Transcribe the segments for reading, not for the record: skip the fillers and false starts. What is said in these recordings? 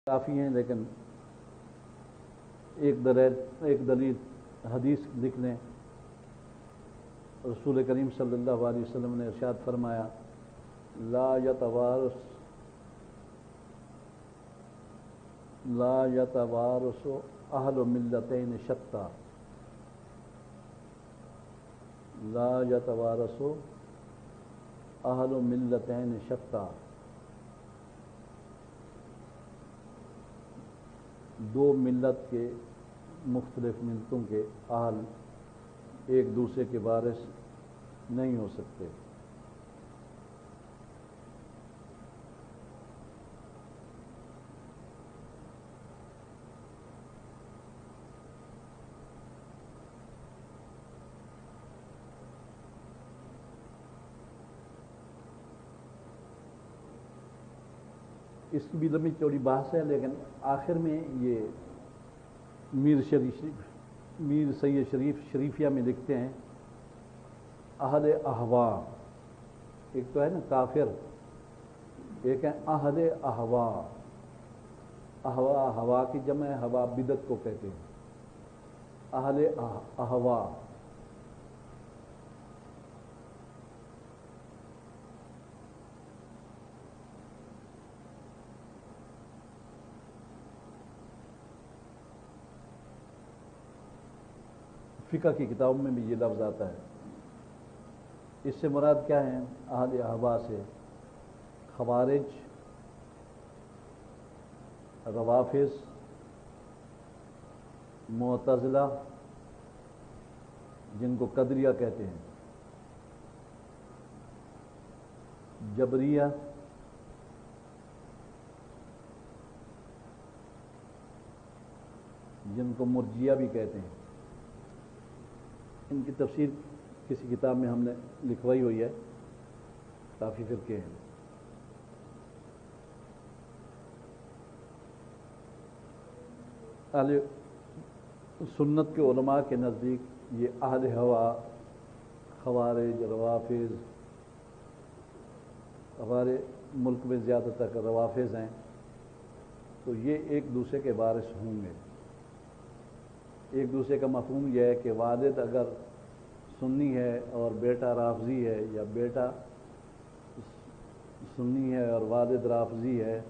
کافی ہیں، لیکن ایک دلیل حدیث لکھ لیں۔ رسول کریم صلی اللہ علیہ وسلم نے ارشاد فرمایا، لا یتوارث اہل ملتین شتیٰ، لا یتوارث اہل ملتین شتیٰ، دو ملت کے مختلف ملتوں کے اہل ایک دوسرے کے وارث نہیں ہو سکتے۔ اس کی بھی لمبی چوڑی بحث ہے، لیکن آخر میں یہ میر سید شریفیہ میں لکھتے ہیں، اہل احوا، ایک تو ہے نا کافر، ایک ہے اہل احوا۔ ہوا کی جمع ہوا بدعت کو کہتے ہیں، اہل احوا۔ فقہ کی کتابوں میں بھی یہ لفظ آتا ہے۔ اس سے مراد کیا ہے؟ اہل احوا سے خوارج، روافض، معتزلہ جن کو قدریہ کہتے ہیں، جبریہ، جن کو مرجیہ بھی کہتے ہیں۔ ان کی تفسیر کسی کتاب میں ہم نے لکھوائی ہوئی ہے، کافی فرقے ہیں۔ اہل سنت کے علماء کے نزدیک یہ اہل ہوا، خوارج، روافض، ہمارے ملک میں زیادہ تر روافض ہیں، تو یہ ایک دوسرے کے وارث ہوں گے۔ ایک دوسرے کا مفہوم یہ ہے کہ والد اگر سنی ہے اور بیٹا رافضی ہے، یا بیٹا سنی ہے اور والد رافضی ہے،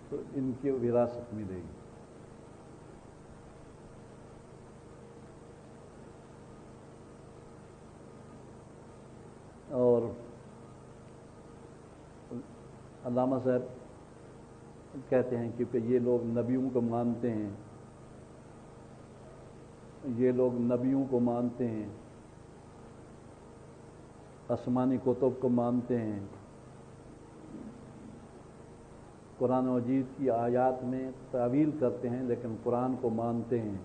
تو ان کی وراثت ملے گی۔ اور علامہ صاحب کہتے ہیں کیونکہ یہ لوگ نبیوں کو مانتے ہیں، یہ لوگ نبیوں کو مانتے ہیں، آسمانی کتب کو مانتے ہیں، قرآن مجید کی آیات میں تعویل کرتے ہیں، لیکن قرآن کو مانتے ہیں۔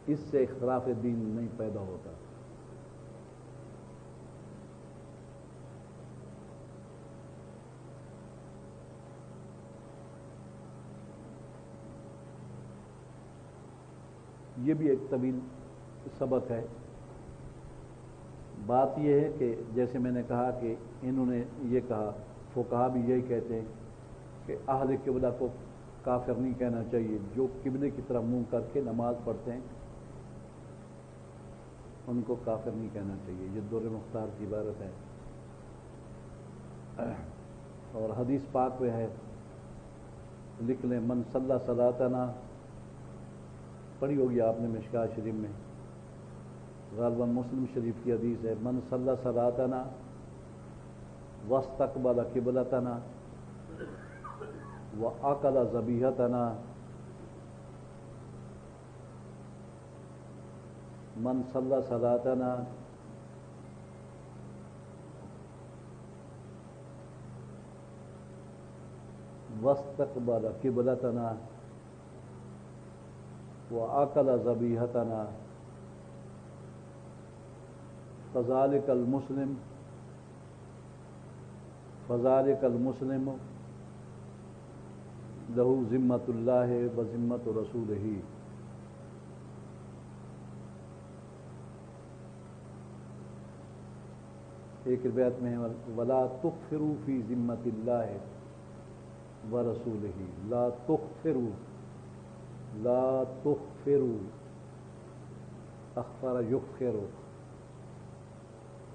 اس سے اختلاف دین نہیں پیدا ہوتا۔ یہ بھی ایک طویل سبق ہے۔ بات یہ ہے کہ جیسے میں نے کہا کہ انہوں نے یہ کہا، فقہا بھی یہی کہتے ہیں کہ اہل قبلہ کو کافر نہیں کہنا چاہیے، جو قبلے کی طرف منہ کر کے نماز پڑھتے ہیں ان کو کافر نہیں کہنا چاہیے۔ یہ در مختار کی عبارت ہے، اور حدیث پاک میں ہے، لکھ لیں، من صلی صلاتنا، پڑھی ہوگی آپ نے مشکوٰۃ شریف میں، غالباً مسلم شریف کی حدیث ہے، من صلی صلاتنا واستقبل قبلتنا واکل ذبیحتنا، من صلی صلاتنا واستقبل قبلتنا وآکل ذبیحتنا فذلک المسلم لہ ذمۃ اللہ و ذمۃ رسولہ۔ ایک روایت میں ہے ولا تغفروا فی ذمۃ اللہ ورسولہ، لا تغفروا، لا تغفروا، اخفر یغفر،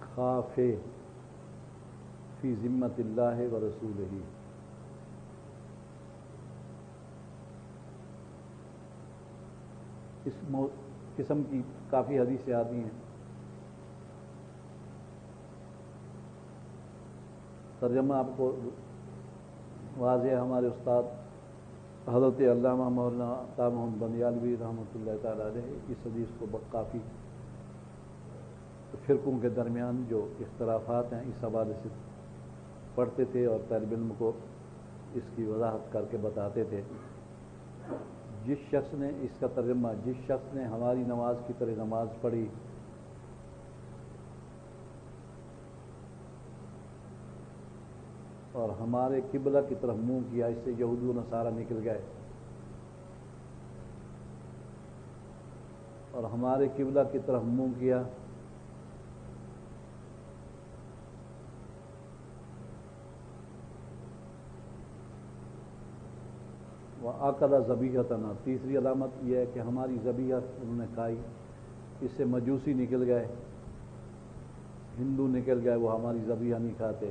خاف فی ذمۃ اللہ ورسولہ۔ اس قسم کی کافی حدیثیں آتی ہیں۔ ترجمہ آپ کو واضح ہے، ہمارے استاد حضرت علامہ مولانا عطا محمد بندیالوی رحمۃ اللہ تعالیٰ علیہ اس حدیث کو کافی فرقوں کے درمیان جو اختلافات ہیں اس حوالے سے پڑھتے تھے اور طالب علم کو اس کی وضاحت کر کے بتاتے تھے۔ جس شخص نے اس کا ترجمہ، جس شخص نے ہماری نماز کی طرح نماز پڑھی اور ہمارے قبلہ کی طرف منہ کیا، اس سے یہود و نصارہ نکل گئے، اور ہمارے قبلہ کی طرف منہ کیا وَأَكَلَ ذَبِيحَتَنَا، تیسری علامت یہ ہے کہ ہماری ذبیحہ انہوں نے کھائی، اس سے مجوسی نکل گئے، ہندو نکل گئے، وہ ہماری ذبیحہ نہیں کھاتے۔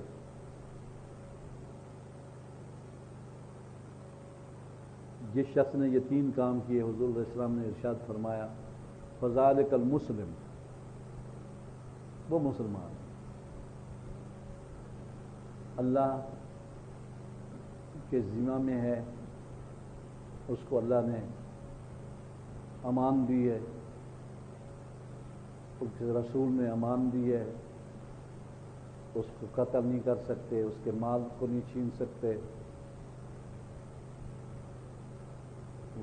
جس شخص نے یہ تین کام کیے، حضور علیہ السلام نے ارشاد فرمایا فَذَلِكَ الْمُسْلِمُ، وہ مسلمان اللہ کے ذمہ میں ہے، اس کو اللہ نے امان دی ہے، اس کے رسول نے امان دی ہے، اس کو قتل نہیں کر سکتے، اس کے مال کو نہیں چھین سکتے۔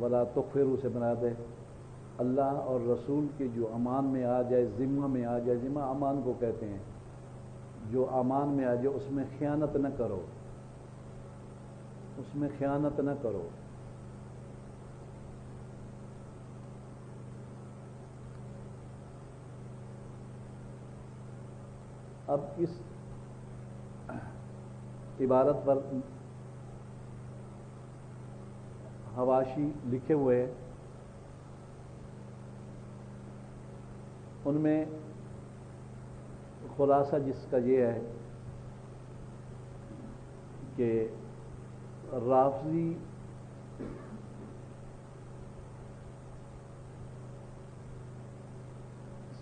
ولا تغفروا سے مراد ہے اللہ اور رسول کے جو امان میں آ جائے، ذمہ میں آ جائے، ذمہ امان کو کہتے ہیں، جو امان میں آ جائے اس میں خیانت نہ کرو، اس میں خیانت نہ کرو۔ اب اس عبارت پر حواشی لکھے ہوئے، ان میں خلاصہ جس کا یہ ہے کہ رافضی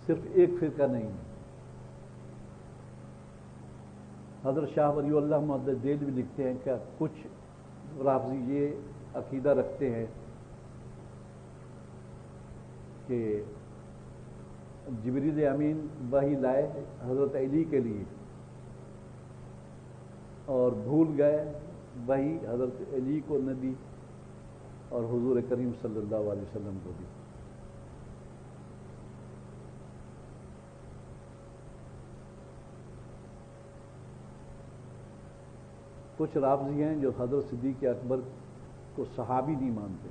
صرف ایک فرقہ نہیں ہے۔ حضرت شاہ ولی اللہ محدث دہلوی بھی لکھتے ہیں کہ کچھ رافضی یہ عقیدہ رکھتے ہیں کہ جبریل امین وحی لائے حضرت علی کے لیے اور بھول گئے، وحی حضرت علی کو نہ دی اور حضور کریم صلی اللہ علیہ وسلم کو دی۔ کچھ رافضی ہیں جو حضرت صدیق اکبر کو صحابی نہیں مانتے،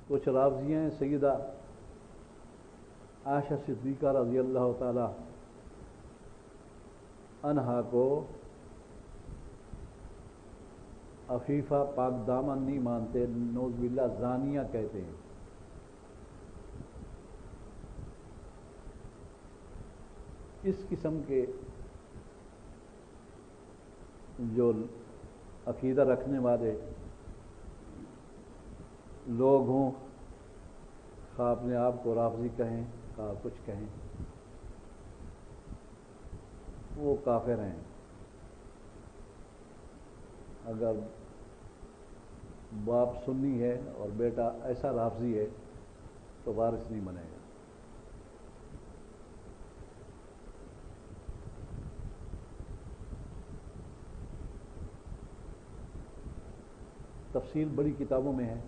کچھ رافضی ہیں سیدہ عائشہ صدیقہ رضی اللہ تعالی عنہا کو عفیفہ پاک دامن نہیں مانتے، نعوذ باللہ زانیہ کہتے ہیں۔ اس قسم کے جو عقیدہ رکھنے والے لوگ ہوں، خواہ اپنے آپ کو رافضی کہیں، خواہ کچھ کہیں، وہ کافر ہیں۔ اگر باپ سنی ہے اور بیٹا ایسا رافضی ہے تو وارث نہیں بنے گا۔ تفصیل بڑی کتابوں میں ہے،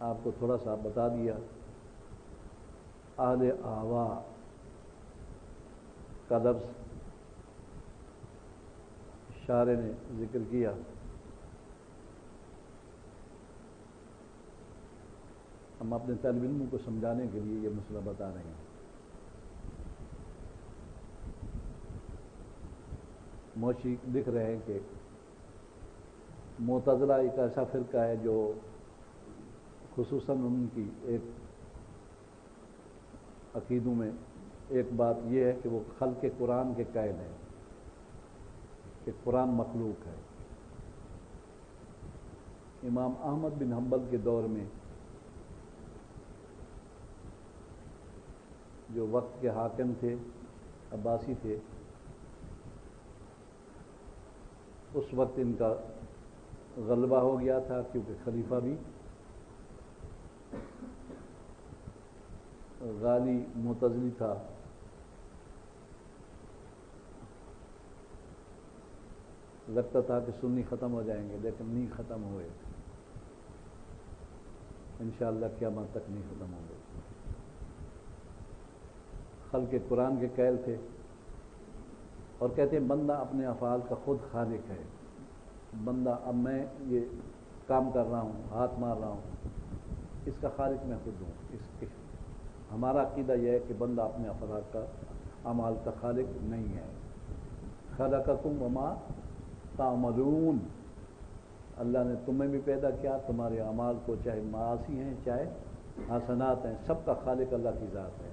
آپ کو تھوڑا سا بتا دیا۔ اہل احوا کا لفظ شارح نے ذکر کیا۔ ہم اپنے طالب علموں کو سمجھانے کے لیے یہ مسئلہ بتا رہے ہیں۔ موشی لکھ رہے ہیں کہ معتزلہ ایک ایسا فرقہ ہے جو خصوصاً ان کی ایک عقیدوں میں ایک بات یہ ہے کہ وہ خلق قرآن کے قائل ہیں کہ قرآن مخلوق ہے۔ امام احمد بن حنبل کے دور میں جو وقت کے حاکم تھے، عباسی تھے، اس وقت ان کا غلبہ ہو گیا تھا، کیونکہ خلیفہ بھی غالی معتزلی تھا۔ لگتا تھا کہ سنی ختم ہو جائیں گے، لیکن نہیں ختم ہوئے، انشاءاللہ قیامت تک نہیں ختم ہوں گے۔ خلق قرآن کے قائل تھے اور کہتے ہیں بندہ اپنے افعال کا خود خالق ہے۔ بندہ اب میں یہ کام کر رہا ہوں، ہاتھ مار رہا ہوں، اس کا خالق میں خود ہوں۔ ہمارا عقیدہ یہ ہے کہ بندہ اپنے افعال کا اعمال کا خالق نہیں ہے۔ خلقکم وما تعملون، اللہ نے تمہیں بھی پیدا کیا، تمہارے اعمال کو، چاہے معاصی ہیں چاہے حسنات ہیں، سب کا خالق اللہ کی ذات ہے۔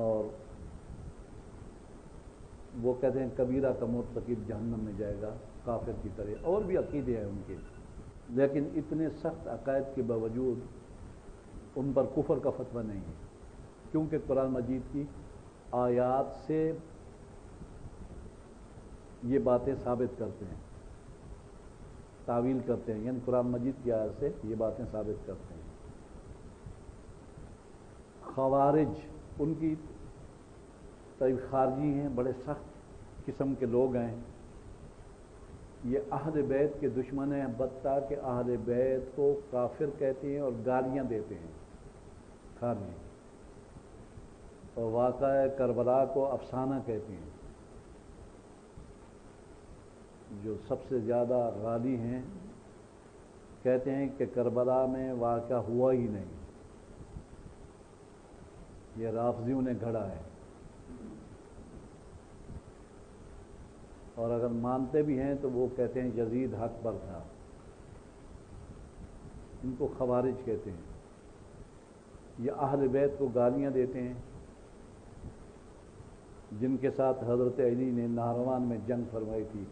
اور وہ کہتے ہیں کبیرہ کا مرتکب جہنم میں جائے گا کافر کی طرح، اور بھی عقیدے ہیں ان کے، لیکن اتنے سخت عقائد کے باوجود ان پر کفر کا فتویٰ نہیں ہے، کیونکہ قرآن مجید کی آیات سے یہ باتیں ثابت کرتے ہیں، تعویل کرتے ہیں، یعنی قرآن مجید کی آیات سے یہ باتیں ثابت کرتے ہیں۔ خوارج ان کی طیب خارجی ہیں، بڑے سخت قسم کے لوگ ہیں، یہ اہل بیت کے دشمن ہیں، حتیٰ کہ اہل بیت کو کافر کہتے ہیں اور گالیاں دیتے ہیں خارجی، اور واقعہ کربلا کو افسانہ کہتے ہیں۔ جو سب سے زیادہ غالی ہیں کہتے ہیں کہ کربلا میں واقعہ ہوا ہی نہیں، یہ رافضیوں نے گھڑا ہے، اور اگر مانتے بھی ہیں تو وہ کہتے ہیں یزید حق پر تھا۔ ان کو خوارج کہتے ہیں۔ یہ اہل بیت کو گالیاں دیتے ہیں، جن کے ساتھ حضرت علی نے نہروان میں جنگ فرمائی تھی۔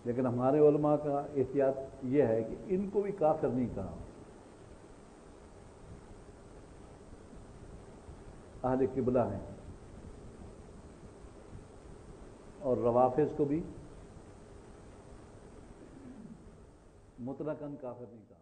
لیکن ہمارے علماء کا احتیاط یہ ہے کہ ان کو بھی کافر نہیں کہا، اہل قبلہ ہیں، اور روافض کو بھی مطلقاً کافر نہیں کہا۔